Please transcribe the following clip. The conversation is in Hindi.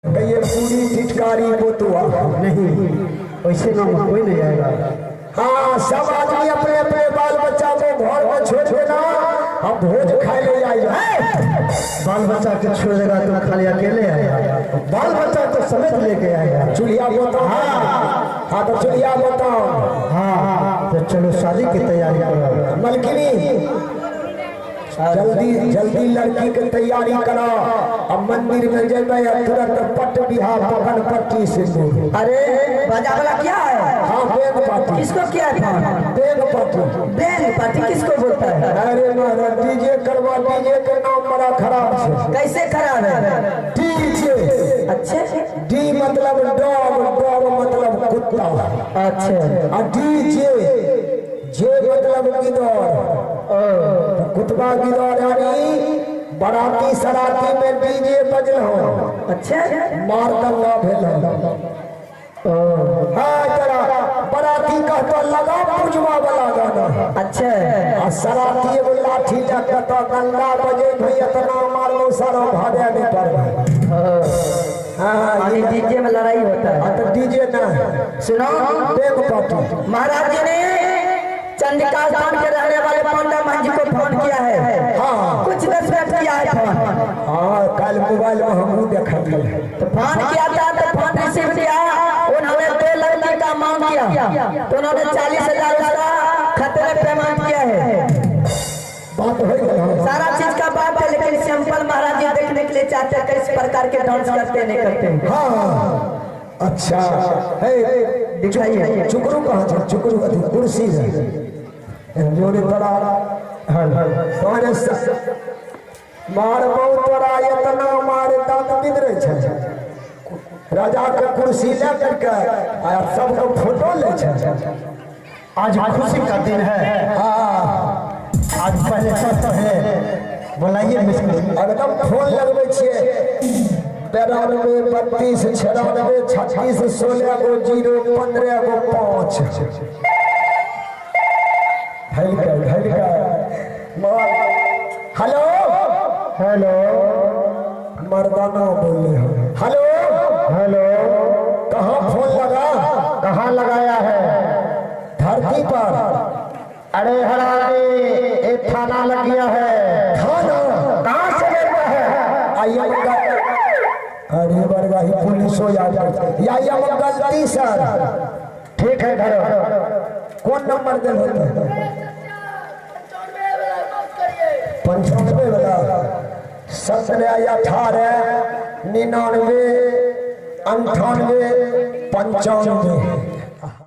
ये पूरी टिटकारी बोतुआ नहीं, वैसे नाम कोई नहीं आएगा। हाँ, सब आदमी अपने अपने बाल बच्चा को घर में छोड़ के ना हम भोज खाए ले आएगा। बाल बच्चा के छोड़ देगा तो खाली अकेले आएगा, बाल बच्चा तो समेत लेके आएगा। चुलिया बताओ। हाँ तो चुलिया बताओ। हाँ तो चलो शादी की तैयारी करो। मलकिनी जल्दी जल्दी लड़की की तैयारी करो। अब मंदिर में जेबे तुरंत पट बिहा पकड़ पट्टी से। अरे बाजा वाला क्या है? हाँ बेग पार्टी। किसको क्या है? Bag party. बेग पार्टी किसको बोलता है? अरे महाराज डीजे करवा, डीजे का नाम बड़ा खराब है। कैसे खराब है? डीजे। अच्छा डी मतलब डॉग, डॉग मतलब कुत्ता। अच्छा और डीजे जे मतलब गिदौर, कुतबा गिदौर यानी बराती सराती में डीजे बजल हो। अच्छा मार दंगा भेल हो। हाँ जरा बराती का तो लगा पुजवा वाला गाना। अच्छा और सराती एगो लाठी लेकर तो दंगा बजे भई इतना मारो सारो भागे नहीं पर। हाँ ये डीजे में लड़ाई होता है। तो डीजे ना सुनो, बेग पार्टी। महाराज जी ने चंडिका स्थान के रहने वाले पांडा मान जी को फोन किया है। हाँ कुछ 10 मिनट किया है फोन। हाँ कल मोबाइल में हम देखा था। तो फोन किया था तो फोन रिसीव किया। उन्होंने 2 लड़की का मांग किया तो उन्होंने 40,000 उसका खतरे पेमेंट किया है। बात हो गई। सारा चीज का बात है, लेकिन सिंपल महाराज जी देखने के लिए चाहते हैं किस प्रकार के डांस करते नहीं करते। हाँ अच्छा है, दिखाइए। चुकरू कहाँ था? चुकरू अथी कुर्सी है जोरे बड़ा। तोरे मार बहुत बड़ा इतना मारे दांत बिदरे छे। राजा के कुर्सी ले करके आ सब लोग फोटो ले छे। आज खुशी का दिन है। हाँ आज पहले सब है बोलाइए मिस्त्री। एकदम फोन लगवे छिए 92 32 96 36 16 गो 0 15 गो 5। हेलो हेलो मर्दाना बोले हो। हेलो हेलो, कहाँ फोन लगा? कहाँ लगाया है? धरती पर। अरे हरामी, एक थाना लग गया है। थाना कहाँ से लगा है? आइए अरे बरगाही पुलिस हो याद या गलती सर। ठीक है धरो। कौन नंबर दे होते? 95 वाला 17 18 99 98 95।